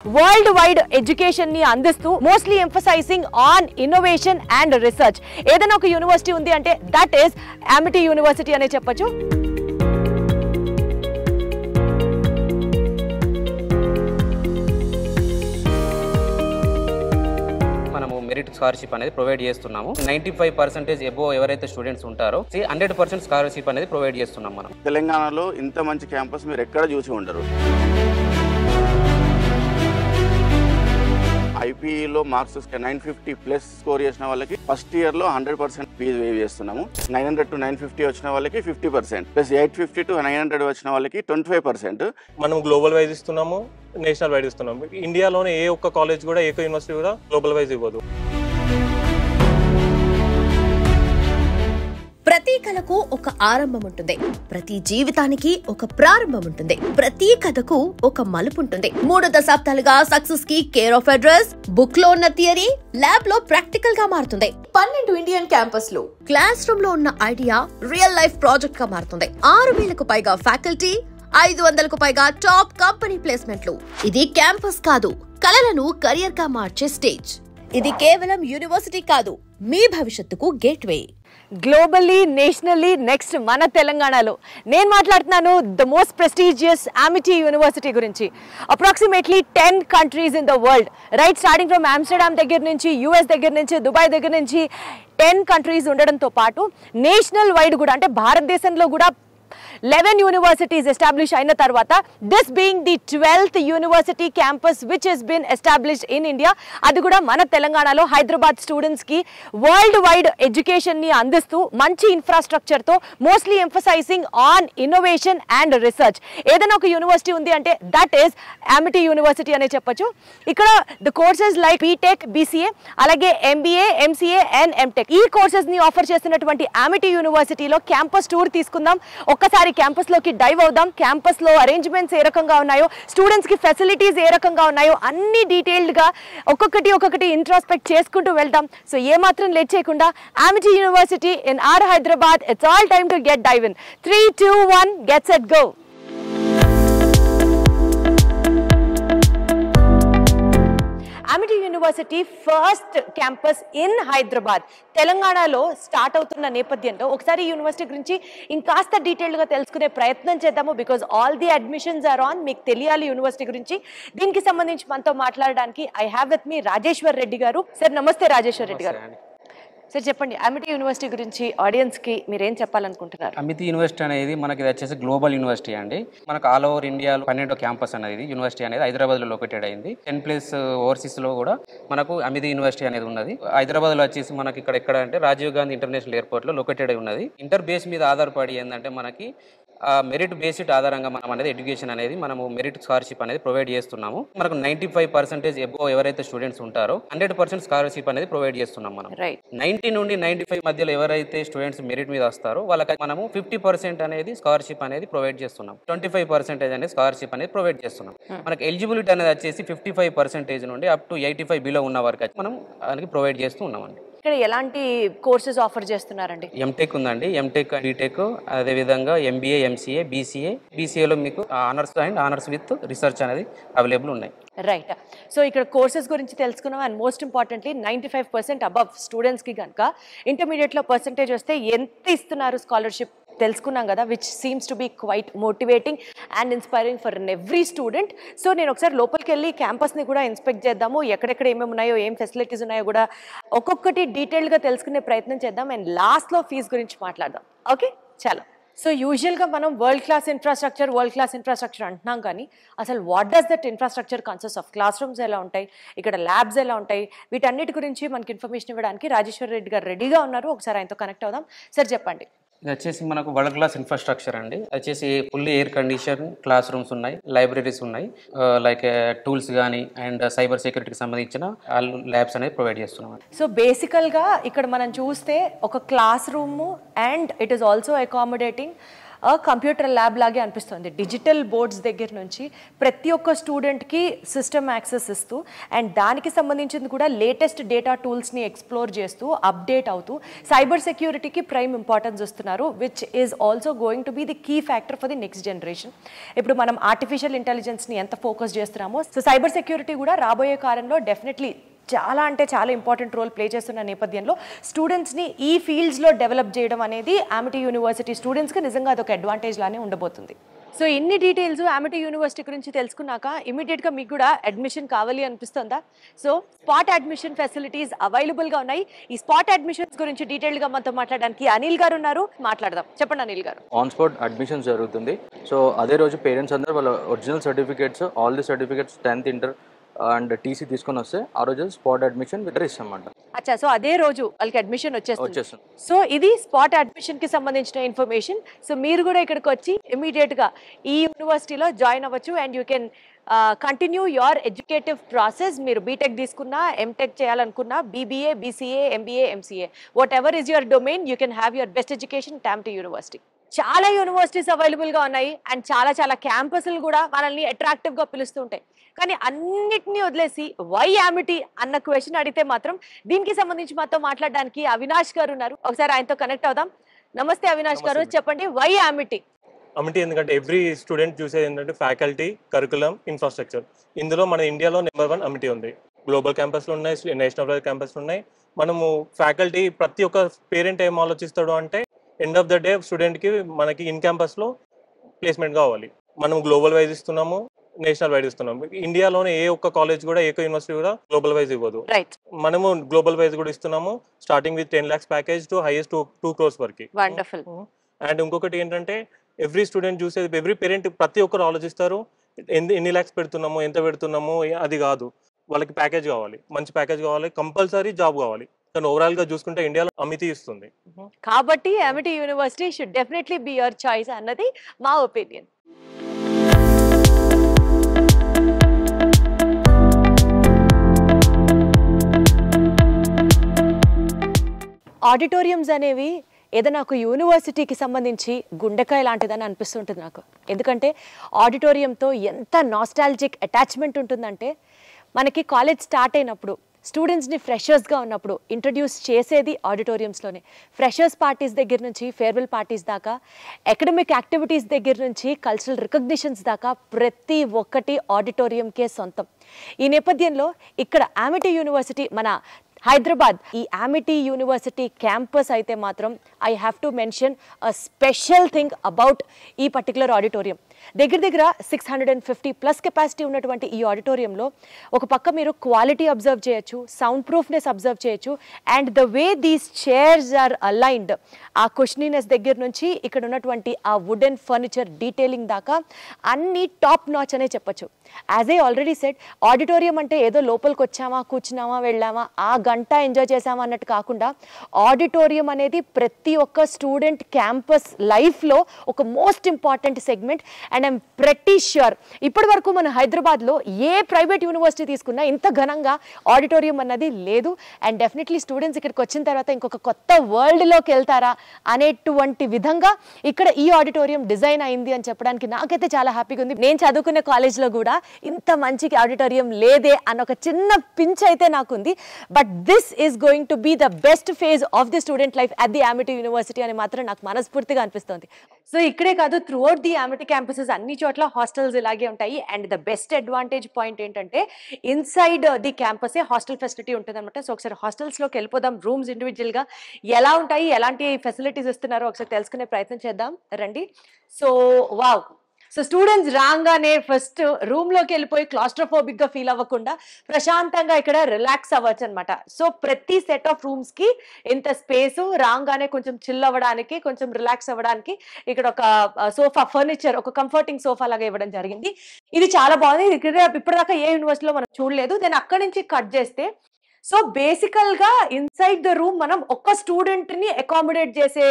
World wide education ని అందిస్తూ mostly emphasising on innovation and research. ఏదైనా ఒక యూనివర్సిటీ ఉంది అంటే దట్ ఈస్ అమిటీ యూనివర్సిటీ అనే చెప్పొచ్చు. మెరిట్ స్కాలర్షిప్ అనేది ప్రొవైడ్ చేస్తున్నాము. 95% అబోవ్ ఎవరైతే స్టూడెంట్స్ ఉంటారో 100% స్కాలర్షిప్ అనేది ప్రొవైడ్ చేస్తున్నాం. మనం తెలంగాణలో ఇంత మంచి క్యాంపస్ మీరు ఎక్కడ చూసి ఉండరు. ఐపీఈలో మార్క్స్ 950+ స్కోర్ చేసిన వాళ్ళకి ఫస్ట్ ఇయర్ లో 100% ఫీజు వేవ్ చేస్తున్నాము. 900 to 950 వచ్చిన వాళ్ళకి 50%, ప్లస్ 850 to 900 వచ్చిన వాళ్ళకి 25%. మనం గ్లోబల్ వైజ్ ఇస్తున్నాము, నేషనల్ వైజ్ ఇస్తున్నాము. ఇండియాలోనే ఏ ఒక్క కాలేజ్ కూడా, ఏ ఒక్క యూనివర్సిటీ కూడా గ్లోబల్ వైజ్ ఇవ్వదు. ప్రతి కళకు ఒక ఆరంభం ఉంటుంది, ప్రతి జీవితానికి ఒక ప్రారంభం ఉంటుంది, ప్రతి కథకు ఒక మలుపు ఉంటుంది. 3 దశాబ్దాలుగా సక్సెస్ కి కేర్ ఆఫ్ అడ్రస్, బుక్ లో ఉన్న థియరీ ల్యాబ్ లో ప్రాక్టికల్ గా మారుతుంది. 12 ఇండియన్ క్యాంపస్ లో క్లాస్ రూమ్ లో ఉన్న ఐడియా రియల్ లైఫ్ ప్రాజెక్ట్ గా మారుతుంది. 6000కు పైగా ఫ్యాకల్టీ, 500కు పైగా టాప్ కంపెనీ ప్లేస్మెంట్లు. ఇది క్యాంపస్ కాదు, కళలను కెరియర్ గా మార్చే స్టేజ్. ఇది కేవలం యూనివర్సిటీ కాదు, మీ భవిష్యత్తుకు గేట్వే. గ్లోబల్లీ, నేషనల్లీ, నెక్స్ట్ మన తెలంగాణలో నేను మాట్లాడుతున్నాను the most prestigious Amity University గురించి. Approximately 10 countries in the world, right starting from Amsterdam దగ్గర నుంచి, యూఎస్ దగ్గర నుంచి, దుబాయ్ దగ్గర నుంచి 10 కంట్రీస్ ఉండడంతో పాటు నేషనల్ వైడ్ కూడా, అంటే భారతదేశంలో కూడా 11 యూనివర్సిటీస్ ఎస్టాబ్లిష్ అయిన తర్వాత this being the 12th university campus which has been established in India. అది కూడా మన తెలంగాణలో హైదరాబాద్ స్టూడెంట్స్కి వరల్డ్ వైడ్ ఎడ్యుకేషన్ని అందిస్తూ మంచి ఇన్ఫ్రాస్ట్రక్చర్తో mostly emphasising on innovation and research. ఏదైనా ఒక యూనివర్సిటీ ఉంది అంటే దట్ ఈస్ అమిటీ యూనివర్సిటీ అనే చెప్పొచ్చు. ఇక్కడ the courses like B Tech, BCA, అలాగే ఎంబీఏ, ఎంసీఏ అండ్ ఎంటెక్, ఈ కోర్సెస్ని ఆఫర్ చేస్తున్నటువంటి అమిటీ యూనివర్సిటీలో క్యాంపస్ టూర్ తీసుకుందాం. ఒక్కసారి క్యాంపస్ లోకి డైవ్ అవుదాం. క్యాంపస్ లో అరేంజ్మెంట్స్ ఏ రకంగా ఉన్నాయో, స్టూడెంట్స్ కి ఫెసిలిటీస్ ఏ రకంగా ఉన్నాయో అన్ని డీటెయిల్డ్ గా ఒక్కొక్కటి ఇంట్రాస్పెక్ట్ చేసుకుంటూ వెళ్దాం. సో ఏ మాత్రం లేట్ చేయకుండా Amity University in our Hyderabad, it's all time to get dive in. 3, 2, 1 get set go. Amity University first campus in Hyderabad, తెలంగాణలో స్టార్ట్ అవుతున్న నేపథ్యంలో ఒకసారి ఈ యూనివర్సిటీ గురించి ఇంకాస్త డీటెయిల్డ్గా తెలుసుకునే ప్రయత్నం చేద్దాము. Because all the admissions are on. మీకు తెలియాలి యూనివర్సిటీ గురించి. దీనికి సంబంధించి మనతో మాట్లాడడానికి I have with me Rajeshwar Reddy garu. Sir నమస్తే రాజేశ్వర్ రెడ్డి గారు. సార్ చెప్పండి, అమిటీ యూనివర్సిటీ గురించి ఆడియన్స్కి మీరేం చెప్పాలనుకుంటున్నారు? అమిటీ యూనివర్సిటీ అనేది మనకి వచ్చేసి గ్లోబల్ యూనివర్సిటీ అండి. మనకు ఆల్ ఓవర్ ఇండియాలో 12వ క్యాంపస్ అనేది యూనివర్సిటీ అనేది హైదరాబాద్లో లొకేటెడ్ అయింది. 10+ ఓవర్సీస్లో కూడా మనకు అమిటీ యూనివర్సిటీ అనేది ఉన్నది. హైదరాబాద్లో వచ్చేసి మనకి ఇక్కడ అంటే రాజీవ్ గాంధీ ఇంటర్నేషనల్ ఎయిర్పోర్ట్లో లొకేటెడ్ అయి ఉన్నది. ఇంటర్ బేస్ మీద ఆధారపడి ఏంటంటే మనకి మెరిట్ బేస్డ్ ఆధారంగా మనం అనేది ఎడ్యుకేషన్ అనేది మనము మెరిట్ స్కాలర్షిప్ అనేది ప్రొవైడ్ చేస్తున్నాము. మనకు 95% అబోవ్ ఎవరైతే స్టూడెంట్స్ ఉంటారో 100% స్కాలర్షిప్ అనేది ప్రొవైడ్ చేస్తున్నాం. మనం 90 నుండి 95 మధ్యలో ఎవరైతే స్టూడెంట్స్ మెరిట్ మీద వస్తారో వాళ్ళకి మనము 50% అనేది స్కాలర్షిప్ అనేది ప్రొవైడ్ చేస్తున్నాం. 25% అనేది స్కాలర్షిప్ అనేది ప్రొవైడ్ చేస్తున్నాం. మనకి ఎలిజిబిలిటీ అనేది వచ్చేసి 55% నుండి అప్ టు 85 బిలో ఉన్న వరకు మనం దానికి ప్రొవైడ్ చేస్తూ ఉన్నామండి. ఇక్కడ ఎలాంటి కోర్సెస్ ఆఫర్ చేస్తున్నారండి? ఎంటెక్ ఉందండి, ఎంటెక్, బీటెక్, అదేవిధంగా ఎంబీఏ, ఎంసీఏ, బీసీఏలో మీకు honours and honours with research అనేది అవైలబుల్ ఉన్నాయి. రైట్. సో ఇక్కడ కోర్సెస్ గురించి తెలుసుకున్నాం. అండ్ మోస్ట్ ఇంపార్టెంట్లీ 95% అబవ్ స్టూడెంట్స్కి కనుక ఇంటర్మీడియట్లో పర్సంటేజ్ వస్తే ఎంత ఇస్తున్నారు స్కాలర్షిప్ తెలుసుకున్నాం కదా, which seems to be quite motivating and inspiring for every student. So నేను ఒకసారి లోపలికి వెళ్ళి క్యాంపస్ని కూడా ఇన్స్పెక్ట్ చేద్దాము. ఎక్కడెక్కడ ఏమేమి ఉన్నాయో, ఏం ఫెసిలిటీస్ ఉన్నాయో కూడా ఒక్కొక్కటి డీటెయిల్గా తెలుసుకునే ప్రయత్నం చేద్దాం. అండ్ లాస్ట్లో ఫీజు గురించి మాట్లాడదాం. ఓకే, చాలా. సో యూజువల్గా మనం వరల్డ్ క్లాస్ ఇన్ఫ్రాస్ట్రక్చర్ అంటున్నాం, కానీ అసలు what does that infrastructure consist of? Class rooms ఎలా ఉంటాయి, ఇక్కడ ల్యాబ్స్ ఎలా ఉంటాయి, వీటన్నిటి గురించి మనకి ఇన్ఫర్మేషన్ ఇవ్వడానికి రాజేశ్వర్ రెడ్డి గారు రెడీగా ఉన్నారు. ఒకసారి ఆయనతో కనెక్ట్ అవుదాం. సార్ చెప్పండి. ఇది వచ్చేసి మనకు వరల్డ్ క్లాస్ ఇన్ఫ్రాస్ట్రక్చర్ అండి. వచ్చేసి fully air condition class rooms ఉన్నాయి, లైబ్రరీస్ ఉన్నాయి, లైక్ టూల్స్ కానీ అండ్ సైబర్ సెక్యూరిటీకి సంబంధించిన ల్యాబ్స్ అనేది ప్రొవైడ్ చేస్తున్నాం. సో బేసికల్గా ఇక్కడ మనం చూస్తే ఒక class room and it is also accommodating computer lab లాగే అనిపిస్తుంది. డిజిటల్ బోర్డ్స్ దగ్గర నుంచి ప్రతి ఒక్క స్టూడెంట్కి సిస్టమ్ యాక్సెస్ ఇస్తూ అండ్ దానికి సంబంధించింది కూడా లేటెస్ట్ డేటా టూల్స్ని ఎక్స్ప్లోర్ చేస్తూ అప్డేట్ అవుతూ సైబర్ సెక్యూరిటీకి ప్రైమ్ ఇంపార్టెన్స్ ఇస్తున్నారు, which is also going to be the key factor for the next generation. ఇప్పుడు మనం ఆర్టిఫిషియల్ ఇంటెలిజెన్స్ని ఎంత ఫోకస్ చేస్తున్నామో, సో సైబర్ సెక్యూరిటీ కూడా రాబోయే కాలంలో డెఫినెట్లీ చాలా అంటే చాలా ఇంపార్టెంట్ రోల్ ప్లే చేస్తున్న నేపథ్యంలో స్టూడెంట్స్ని ఈ ఫీల్డ్స్లో డెవలప్ చేయడం అనేది అమిటీ యూనివర్సిటీ స్టూడెంట్స్కి నిజంగా అదొక అడ్వాంటేజ్ లానే ఉండబోతుంది. సో ఇన్ని డీటెయిల్స్ అమిటీ యూనివర్సిటీ గురించి తెలుసుకున్నాక ఇమీడియట్గా మీకు కూడా అడ్మిషన్ కావాలి అనిపిస్తుందా? సో స్పాట్ అడ్మిషన్ ఫెసిలిటీస్ అవైలబుల్గా ఉన్నాయి. ఈ స్పాట్ అడ్మిషన్స్ గురించి డీటెయిల్గా మనతో మాట్లాడడానికి అనిల్ గారు ఉన్నారు, మాట్లాడదాం. చెప్పండి అనిల్ గారు. ఆన్ స్పాట్ అడ్మిషన్స్ జరుగుతుంది. సో అదే రోజు పేరెంట్స్ అందరూ వాళ్ళ original certificates, all the certificates 10th inter and TC తీసుకొని వస్తే ఆ రోజు స్పాట్ అడ్మిషన్ విత్ ఇస్తామంట. అచ్చా, సో అదే రోజు వాళ్ళకి అడ్మిషన్ వచ్చేస్తుంది. సో ఇది స్పాట్ అడ్మిషన్ కి సంబంధించిన ఇన్ఫర్మేషన్. సో మీరు కూడా ఇక్కడికి వచ్చి ఇమీడియట్ గా ఈ యూనివర్సిటీలో జాయిన్ అవ్వచ్చు and you can continue your educative process. మీరు బీటెక్ తీసుకున్నా, ఎంటెక్ చేయాలనుకున్నా, BBA, BCA, MBA, MCA, what ever is your domain, you can have your best education at Amity university. చాలా యూనివర్సిటీస్ అవైలబుల్గా ఉన్నాయి అండ్ చాలా చాలా క్యాంపస్లు కూడా మనల్ని అట్రాక్టివ్గా పిలుస్తూ ఉంటాయి. కానీ అన్నిటినీ వదిలేసి వై అమిటీ అన్న క్వశ్చన్ అడిగితే మాత్రం దీనికి సంబంధించి మాతో మాట్లాడడానికి అవినాష్ గారు ఉన్నారు. ఒకసారి ఆయనతో కనెక్ట్ అవుదాం. నమస్తే అవినాష్ గారు, చెప్పండి వై అమిటీ? అమిటీ ఎందుకంటే ఎవ్రీ స్టూడెంట్ చూసేది ఏంటంటే ఫ్యాకల్టీ, కరికులం, ఇన్ఫ్రాస్ట్రక్చర్. ఇందులో మన ఇండియాలో నెంబర్ 1 అమిటీ ఉంది. గ్లోబల్ క్యాంపస్లు ఉన్నాయి, నేషనల్ వైడ్ క్యాంపస్లు ఉన్నాయి. మనము ఫ్యాకల్టీ ప్రతి ఒక్క పేరెంట్ ఏం ఆలోచిస్తాడు అంటే ఎండ్ ఆఫ్ ద డే స్టూడెంట్కి మనకి ఇన్ క్యాంపస్లో ప్లేస్మెంట్ కావాలి. మనం గ్లోబల్ వైజ్ ఇస్తున్నాము, నేషనల్ వైడ్ ఇస్తున్నాము. ఇండియాలోనే ఏ ఒక్క కాలేజ్ కూడా, ఏ యూనివర్సిటీ కూడా గ్లోబల్ వైజ్ ఇవ్వదు. మనము గ్లోబల్ వైజ్ కూడా ఇస్తున్నాము, starting with 10 lakhs package to highest 2 crores వరకు. అండ్ ఇంకొకటి ఏంటంటే ఎవ్రీ స్టూడెంట్ చూసేది, ఎవ్రీ పేరెంట్ ప్రతి ఒక్కరు ఆలోచిస్తారు ఎన్ని lakhs పెడుతున్నాము, ఎంత పెడుతున్నాము, అది కాదు. వాళ్ళకి ప్యాకేజ్ కావాలి, మంచి ప్యాకేజ్ కావాలి, కంపల్సరీ జాబ్ కావాలి. కానీ ఓవరాల్ గా చూసుకుంటే ఇండియాలో అమిటీ ఇస్తుంది. కాబట్టి Amity university should definitely be your choice అన్నది మా ఒపీనియన్. ఆడిటోరియంస్ అనేవి ఏదైనా ఒక యూనివర్సిటీకి సంబంధించి గుండెకాయ లాంటిదని అనిపిస్తుంటుంది నాకు. ఎందుకంటే ఆడిటోరియంతో ఎంత నాస్టాలజిక్ అటాచ్మెంట్ ఉంటుందంటే, మనకి కాలేజ్ స్టార్ట్ అయినప్పుడు స్టూడెంట్స్ని ఫ్రెషర్స్గా ఉన్నప్పుడు ఇంట్రడ్యూస్ చేసేది ఆడిటోరియంస్లోనే. ఫ్రెషర్స్ పార్టీస్ దగ్గర నుంచి ఫేర్వెల్ పార్టీస్ దాకా, అకాడమిక్ యాక్టివిటీస్ దగ్గర నుంచి కల్చరల్ రికగ్నిషన్స్ దాకా ప్రతి ఒక్కటి ఆడిటోరియంకే సొంతం. ఈ నేపథ్యంలో ఇక్కడ అమిటీ యూనివర్సిటీ, మన హైదరాబాద్ ఈ అమిటీ యూనివర్సిటీ క్యాంపస్ అయితే మాత్రం I have to mention a special thing about ఈ పర్టికులర్ ఆడిటోరియం. దగ్గర 650+ కెపాసిటీ ఉన్నటువంటి ఈ ఆడిటోరియంలో ఒక పక్క మీరు క్వాలిటీ అబ్జర్వ్ చేయొచ్చు, సౌండ్ ప్రూఫ్నెస్ అబ్జర్వ్ చేయొచ్చు, and the way these chairs are aligned, ఆ కుషనీనెస్ దగ్గర నుంచి ఇక్కడ ఉన్నటువంటి ఆ వుడెన్ ఫర్నిచర్ డీటెయిలింగ్ దాకా అన్ని టాప్ నాచ్ అనే చెప్పొచ్చు. As a already said, auditorium అంటే ఏదో లోపలికి వచ్చామా, కూర్చున్నామా, వెళ్ళామా, ఆ గంట ఎంజాయ్ చేసామా అన్నట్టు కాకుండా ఆడిటోరియం అనేది ప్రతి ఒక్క స్టూడెంట్ క్యాంపస్ లైఫ్లో ఒక most important segment. And I'm pretty sure ఇప్పటి వరకు మన హైదరాబాద్లో ఏ ప్రైవేట్ యూనివర్సిటీ తీసుకున్నా ఇంత ఘనంగా ఆడిటోరియం అన్నది లేదు. అండ్ డెఫినెట్లీ స్టూడెంట్స్ ఇక్కడికి వచ్చిన తర్వాత ఇంకొక కొత్త వరల్డ్లోకి వెళ్తారా అనేటువంటి విధంగా ఇక్కడ ఈ ఆడిటోరియం డిజైన్ అయింది అని చెప్పడానికి నాకైతే చాలా హ్యాపీగా ఉంది. నేను చదువుకునే కాలేజ్లో కూడా ఇంత మంచి ఆడిటోరియం లేదే అన్న ఒక చిన్న పించ్ అయితే నాకుంది. But this is going to be the best phase of the student life at the Amity University అని మాత్రం నాకు మనస్ఫూర్తిగా అనిపిస్తుంది. సో ఇక్కడే కాదు, through the Amity campuses అన్ని చోట్ల హాస్టల్స్ ఇలాగే ఉంటాయి. And the best advantage point ఏంటంటే ఇన్సైడ్ ది క్యాంపసే హాస్టల్ ఫెసిలిటీ ఉంటుంది అనమాట. సో ఒకసారి హాస్టల్స్లోకి వెళ్ళిపోదాం. రూమ్స్ ఇండివిజువల్గా ఎలా ఉంటాయి, ఎలాంటి ఫెసిలిటీస్ ఇస్తున్నారో ఒకసారి తెలుసుకునే ప్రయత్నం చేద్దాం రండి. సో వావ్, సో స్టూడెంట్స్ రాగానే ఫస్ట్ రూమ్లోకి వెళ్ళిపోయి క్లాస్ట్రోఫోబిక్గా ఫీల్ అవ్వకుండా ప్రశాంతంగా ఇక్కడ రిలాక్స్ అవ్వచ్చు అనమాట. సో ప్రతి సెట్ ఆఫ్ రూమ్స్కి ఇంత స్పేసు, రాగానే కొంచెం చిల్ అవ్వడానికి, కొంచెం రిలాక్స్ అవ్వడానికి ఇక్కడ ఒక సోఫా ఫర్నిచర్, ఒక కంఫర్టింగ్ సోఫా లాగా ఇవ్వడం జరిగింది. ఇది చాలా బాగుంది. ఇక్కడ ఇప్పటిదాకా ఏ యూనివర్సిటీలో మనం చూడలేదు. దెన్ అక్కడి నుంచి కట్ చేస్తే సో బేసికల్ గా ఇన్సైడ్ ద రూమ్ మనం ఒక్క స్టూడెంట్ ని అకామిడేట్ చేసే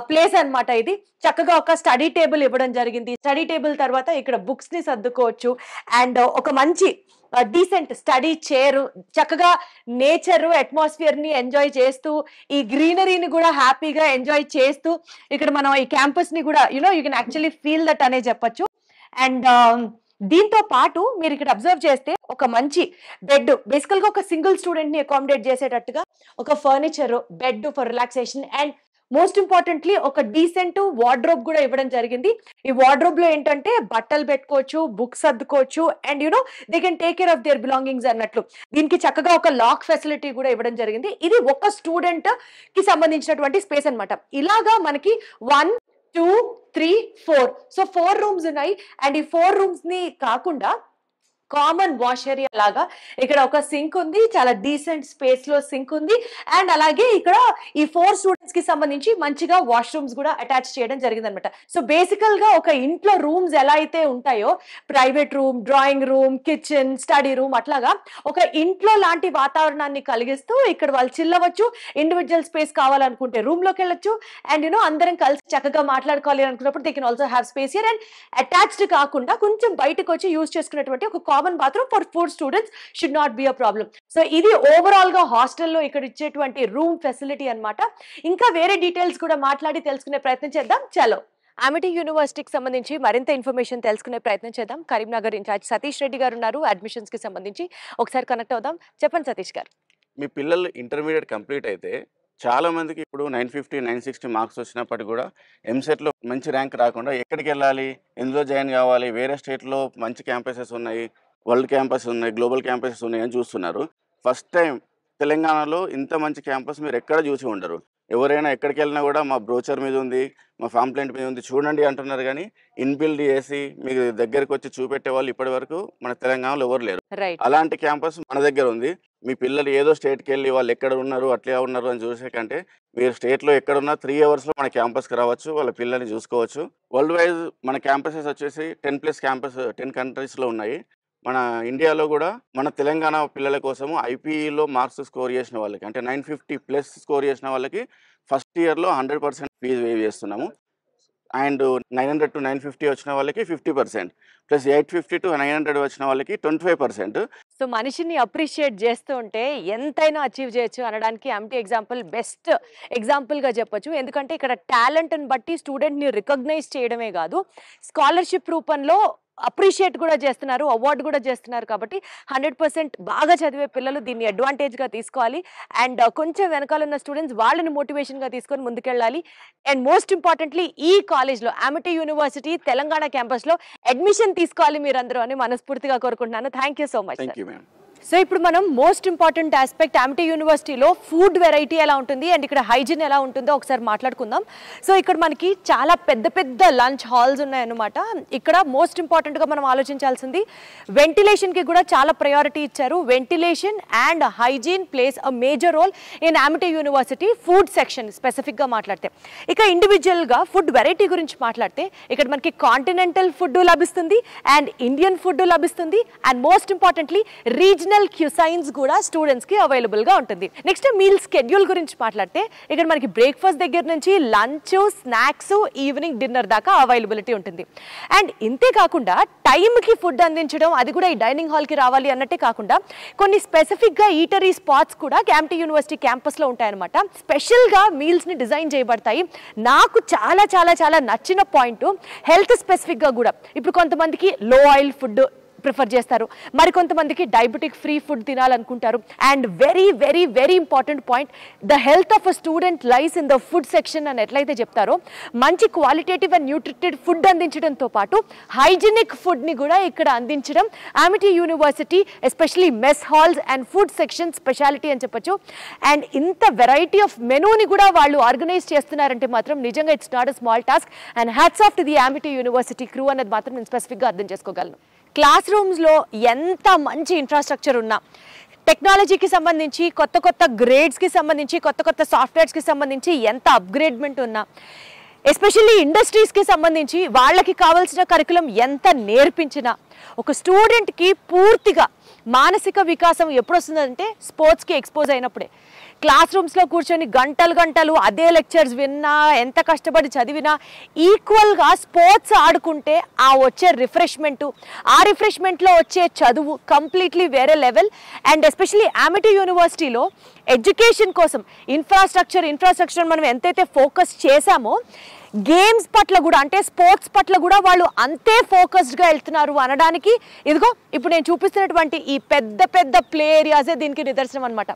ప్లేస్ అన్నమాట. ఇది చక్కగా ఒక స్టడీ టేబుల్ ఇవ్వడం జరిగింది. స్టడీ టేబుల్ తర్వాత ఇక్కడ బుక్స్ ని సర్దుకోవచ్చు అండ్ ఒక మంచి డీసెంట్ స్టడీ చైర్, చక్కగా నేచర్ అట్మాస్ఫియర్ ని ఎంజాయ్ చేస్తూ ఈ గ్రీనరీని కూడా హ్యాపీగా ఎంజాయ్ చేస్తూ ఇక్కడ మనం ఈ క్యాంపస్ ని కూడా you can actually feel that అనే చెప్పొచ్చు. అండ్ దీంతో పాటు మీరు ఇక్కడ అబ్జర్వ్ చేస్తే ఒక మంచి బెడ్, బేసికల్ గా ఒక సింగిల్ స్టూడెంట్ ని అకామిడేట్ చేసేటట్టుగా ఒక furniture, bed for relaxation and most importantly ఒక డీసెంట్ వార్డ్రోబ్ కూడా ఇవ్వడం జరిగింది. ఈ వార్డ్రోబ్ లో ఏంటంటే బట్టలు పెట్టుకోవచ్చు, బుక్స్ సర్దుకోవచ్చు and they can take care of their belongings అన్నట్లు. దీనికి చక్కగా ఒక లాక్ ఫెసిలిటీ కూడా ఇవ్వడం జరిగింది. ఇది ఒక స్టూడెంట్ కి సంబంధించినటువంటి స్పేస్ అన్నమాట. ఇలాగా మనకి 1, 2, 3, 4 సో 4 రూమ్స్ ఉన్నాయి. అండ్ ఈ 4 రూమ్స్ ని కాకుండా కామన్ వాష్ ఏరియా లాగా ఇక్కడ ఒక సింక్ ఉంది, చాలా డీసెంట్ స్పేస్ లో సింక్ ఉంది. అండ్ అలాగే ఇక్కడ ఈ 4 స్టూడెంట్స్ కి సంబంధించి మంచిగా వాష్రూమ్స్ కూడా అటాచ్ చేయడం జరిగింది అనమాట. సో బేసికల్ గా ఒక ఇంట్లో రూమ్స్ ఎలా అయితే ఉంటాయో, private room, drawing room, kitchen, study room, అట్లాగా ఒక ఇంట్లో లాంటి వాతావరణాన్ని కలిగిస్తూ ఇక్కడ వాళ్ళు చిల్లవచ్చు. ఇండివిజువల్ స్పేస్ కావాలనుకుంటే రూమ్ లోకి వెళ్ళొచ్చు అండ్ అందరం కలిసి చక్కగా మాట్లాడుకోవాలి అనుకున్నప్పుడు they can also have space here. And attached కాకుండా కొంచెం బయటకు వచ్చి యూజ్ చేసుకునేటువంటి ఒక common bathroom for 4 students should not be a problem. So ఇది ఓవరాల్ గా హాస్టల్లో ఇక్కడ ఇచ్చేటువంటి రూమ్ ఫెసిలిటీ అన్నమాట. ఇంకా వేరే డీటెయిల్స్ కూడా మాట్లాడి తెలుసుకునే ప్రయత్నం చేద్దాం. చలో, అమిటీ యూనివర్సిటీకి సంబంధించి మరింత ఇన్ఫర్మేషన్ తెలుసుకునే ప్రయత్నం చేద్దాం. కరీంనగర్ ఇన్ఛార్జ్ సతీష్ రెడ్డి గారు ఉన్నారు అడ్మిషన్స్ కి సంబంధించి. ఒకసారి కనెక్ట్ అవుదాం. చెప్పండి సతీష్ గారు. మీ పిల్లలు ఇంటర్మీడియట్ కంప్లీట్ అయితే చాలా మందికి ఇప్పుడు 950, 960 మార్క్స్ వచ్చినప్పటికీ కూడా ఎంసెట్లో మంచి ర్యాంక్ రాకుండా ఎక్కడికి వెళ్ళాలి, ఎందులో జాయిన్ కావాలి, వేరే స్టేట్లో మంచి క్యాంపసెస్ ఉన్నాయి, వరల్డ్ క్యాంపస్ ఉన్నాయి, గ్లోబల్ క్యాంపసెస్ ఉన్నాయి అని చూస్తున్నారు. ఫస్ట్ టైం తెలంగాణలో ఇంత మంచి క్యాంపస్ మీరు ఎక్కడ చూసి ఉండరు. ఎవరైనా ఎక్కడికి వెళ్ళినా కూడా మా బ్రోచర్ మీద ఉంది, మా పాంప్లెంట్ మీద ఉంది చూడండి అంటున్నారు, కానీ ఇన్బిల్డ్ చేసి మీకు దగ్గరికి వచ్చి చూపెట్టే వాళ్ళు ఇప్పటి వరకు మన తెలంగాణలో ఎవరు లేరు. అలాంటి క్యాంపస్ మన దగ్గర ఉంది. మీ పిల్లలు ఏదో స్టేట్కి వెళ్ళి వాళ్ళు ఎక్కడ ఉన్నారు అట్లా ఉన్నారు అని చూసే కంటే మీరు స్టేట్లో ఎక్కడున్నా 3 అవర్స్లో మన క్యాంపస్కి రావచ్చు, వాళ్ళ పిల్లల్ని చూసుకోవచ్చు. వరల్డ్ వైజ్ మన క్యాంపసెస్ వచ్చేసి 10+ క్యాంపస్ 10 కంట్రీస్లో ఉన్నాయి. మన ఇండియాలో కూడా మన తెలంగాణ పిల్లల కోసము ఐపీఈలో మార్క్స్ స్కోర్ చేసిన వాళ్ళకి, అంటే 950+ స్కోర్ చేసిన వాళ్ళకి ఫస్ట్ ఇయర్లో 100% ఫీజు వేవ్ చేస్తున్నాము. అండ్ 900 to 950 వచ్చిన వాళ్ళకి 50%, ప్లస్ 850 to 900 వచ్చిన వాళ్ళకి 25%. సో మనిషిని అప్రిషియేట్ చేస్తూ ఉంటే ఎంతైనా అచీవ్ చేయొచ్చు అనడానికి అమిటీ ఎగ్జాంపుల్ బెస్ట్ ఎగ్జాంపుల్గా చెప్పొచ్చు. ఎందుకంటే ఇక్కడ టాలెంట్ని బట్టి స్టూడెంట్ని రికగ్నైజ్ చేయడమే కాదు, స్కాలర్షిప్ రూపంలో అప్రిషియేట్ కూడా చేస్తున్నారు, అవార్డు కూడా చేస్తున్నారు. కాబట్టి 100% బాగా చదివే పిల్లలు దీన్ని అడ్వాంటేజ్గా తీసుకోవాలి. అండ్ కొంచెం వెనకాల ఉన్న స్టూడెంట్స్ వాళ్ళని మోటివేషన్గా తీసుకొని ముందుకెళ్ళాలి. అండ్ మోస్ట్ ఇంపార్టెంట్లీ ఈ కాలేజ్లో అమిటీ యూనివర్సిటీ తెలంగాణ క్యాంపస్లో అడ్మిషన్ తీసుకోవాలి మీరందరూ అని మనస్ఫూర్తిగా కోరుకుంటున్నాను. Thank you so much. Thank you ma'am. So ఇప్పుడు మనం మోస్ట్ ఇంపార్టెంట్ ఆస్పెక్ట్ అమిటీ యూనివర్సిటీలో ఫుడ్ వెరైటీ ఎలా ఉంటుంది అండ్ ఇక్కడ హైజీన్ ఎలా ఉంటుందో ఒకసారి మాట్లాడుకుందాం. సో ఇక్కడ మనకి చాలా పెద్ద పెద్ద లంచ్ హాల్స్ ఉన్నాయన్నమాట. ఇక్కడ మోస్ట్ ఇంపార్టెంట్గా మనం ఆలోచించాల్సింది వెంటిలేషన్కి కూడా చాలా ప్రయారిటీ ఇచ్చారు. Ventilation and hygiene place a major role in Amity University food section స్పెసిఫిక్గా మాట్లాడితే. ఇక ఇండివిజువల్గా ఫుడ్ వెరైటీ గురించి మాట్లాడితే ఇక్కడ మనకి కాంటినెంటల్ ఫుడ్ లభిస్తుంది అండ్ ఇండియన్ ఫుడ్ లభిస్తుంది అండ్ మోస్ట్ ఇంపార్టెంట్లీ రీజనల్ క్యూసైన్స్ కూడా స్టూడెంట్స్ కి అవైలబుల్ గా ఉంటుంది. నెక్స్ట్ మీల్ స్కెడ్యూల్ గురించి మాట్లాడితే ఇక్కడ మనకి బ్రేక్ఫాస్ట్ దగ్గర నుంచి లంచ్, స్నాక్స్, ఈవినింగ్ డిన్నర్ దాకా అవైలబిలిటీ ఉంటుంది. అండ్ ఇంతే కాకుండా టైంకి ఫుడ్ అందించడం, అది కూడా ఈ డైనింగ్ హాల్ కి రావాలి అన్నట్టే కాకుండా కొన్ని స్పెసిఫిక్ గా ఈటరీ స్పాట్స్ కూడా అమిటీ యూనివర్సిటీ క్యాంపస్ లో ఉంటాయన్నమాట. స్పెషల్ గా మీల్స్ ని డిజైన్ చేయబడతాయి. నాకు చాలా చాలా చాలా నచ్చిన పాయింట్ హెల్త్ స్పెసిఫిక్ గా కూడా. ఇప్పుడు కొంతమందికి లో ఆయిల్ ఫుడ్ ప్రిఫర్ చేస్తారు, మరి కొంతమందికి డయాబెటిక్ ఫ్రీ ఫుడ్ తినాలనుకుంటారు. And very very very important point, the health of a student lies in the food section అని ఎట్లయితే చెప్తారో, మంచి క్వాలిటేటివ్ అండ్ న్యూట్రిటెడ్ ఫుడ్ అందించడంతో పాటు హైజీనిక్ ఫుడ్ని కూడా ఇక్కడ అందించడం Amity university especially mess halls and food section speciality అని చెప్పొచ్చు. అండ్ ఇంత వెరైటీ ఆఫ్ మెనూని కూడా వాళ్ళు ఆర్గనైజ్ చేస్తున్నారంటే మాత్రం నిజంగా it's not a small task. And hats off to the Amity university crew అనేది మాత్రం నేను స్పెసిఫిక్గా అర్థం చేసుకోగలను. క్లాస్ రూమ్స్లో ఎంత మంచి ఇన్ఫ్రాస్ట్రక్చర్ ఉన్నా, టెక్నాలజీకి సంబంధించి కొత్త కొత్త గ్రేడ్స్కి సంబంధించి కొత్త కొత్త సాఫ్ట్వేర్స్కి సంబంధించి ఎంత అప్గ్రేడ్మెంట్ ఉన్నా, ఎస్పెషల్లీ ఇండస్ట్రీస్కి సంబంధించి వాళ్ళకి కావాల్సిన కరికులం ఎంత నేర్పించినా, ఒక స్టూడెంట్కి పూర్తిగా మానసిక వికాసం ఎప్పుడు వస్తుందంటే స్పోర్ట్స్కి ఎక్స్పోజ్ అయినప్పుడే. క్లాస్ రూమ్స్లో కూర్చొని గంటలు గంటలు అదే లెక్చర్స్ విన్నా, ఎంత కష్టపడి చదివినా ఈక్వల్గా స్పోర్ట్స్ ఆడుకుంటే ఆ వచ్చే రిఫ్రెష్మెంటు, ఆ రిఫ్రెష్మెంట్లో వచ్చే చదువు కంప్లీట్లీ వేరే లెవెల్. అండ్ ఎస్పెషలీ అమిటీ యూనివర్సిటీలో ఎడ్యుకేషన్ కోసం ఇన్ఫ్రాస్ట్రక్చర్ మనం ఎంతైతే ఫోకస్ చేశామో గేమ్స్ పట్ల కూడా, అంటే స్పోర్ట్స్ పట్ల కూడా వాళ్ళు అంతే ఫోకస్డ్గా వెళ్తున్నారు అనడానికి ఇదిగో ఇప్పుడు నేను చూపిస్తున్నటువంటి ఈ పెద్ద పెద్ద ప్లే ఏరియాసే దీనికి నిదర్శనం అనమాట.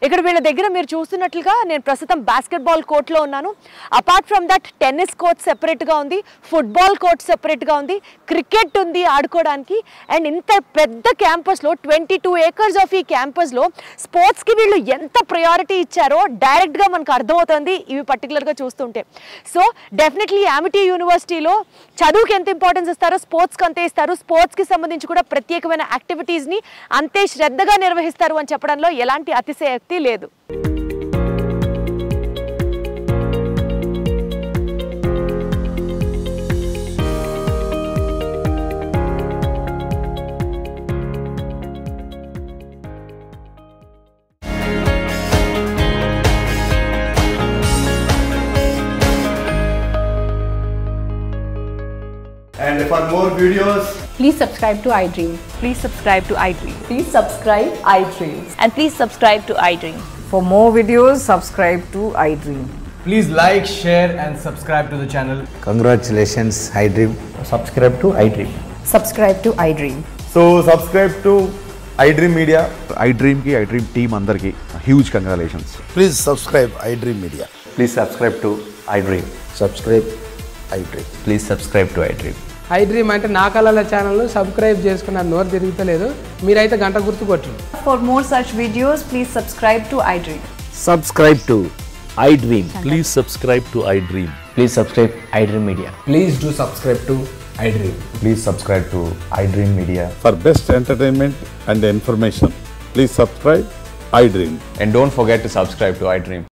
ఇక్కడ వీళ్ళ దగ్గర మీరు చూస్తున్నట్లుగా నేను ప్రస్తుతం బాస్కెట్బాల్ కోర్ట్లో ఉన్నాను. Apart from that tennis court సెపరేట్గా ఉంది, ఫుట్బాల్ కోర్ట్ సెపరేట్గా ఉంది, క్రికెట్ ఉంది ఆడుకోవడానికి. అండ్ ఇంత పెద్ద క్యాంపస్లో 22 acres ఆఫ్ ఈ క్యాంపస్లో స్పోర్ట్స్కి వీళ్ళు ఎంత ప్రయారిటీ ఇచ్చారో డైరెక్ట్గా మనకు అర్థమవుతుంది ఇవి పర్టికులర్గా చూస్తుంటే. సో డెఫినెట్లీ అమిటీ యూనివర్సిటీలో చదువుకి ఎంత ఇంపార్టెన్స్ ఇస్తారో స్పోర్ట్స్కి అంతే ఇస్తారు. స్పోర్ట్స్కి సంబంధించి కూడా ప్రత్యేకమైన యాక్టివిటీస్ని అంతే శ్రద్ధగా నిర్వహిస్తారు అని చెప్పడంలో ఎలాంటి అతిశయోక్తి లేదు. And for more videos, please subscribe to iDream. Please subscribe to iDream. Please subscribe iDream. And please subscribe to iDream. For more videos, subscribe to iDream. please like, share and subscribe to the channel. Congratulations, iDream. Subscribe to iDream. Subscribe to iDream. So subscribe to iDream Media. iDream ki iDream team andarki huge congratulations. Please subscribe iDream Media. Please subscribe to iDream. Subscribe iDream. Please subscribe to iDream. iDream అంటే నా కళల ఛానల్ను subscribe చేసుకున్న నోరు తిరుగుతలేదు, మీరైతే గంట గుర్తు కొట్టండి. For more such videos, please subscribe to iDream. Subscribe to iDream. Please subscribe to iDream. Please subscribe iDream Media. Please do subscribe to iDream. Please subscribe to iDream Media. For best entertainment and information, please subscribe iDream. And don't forget to subscribe to iDream.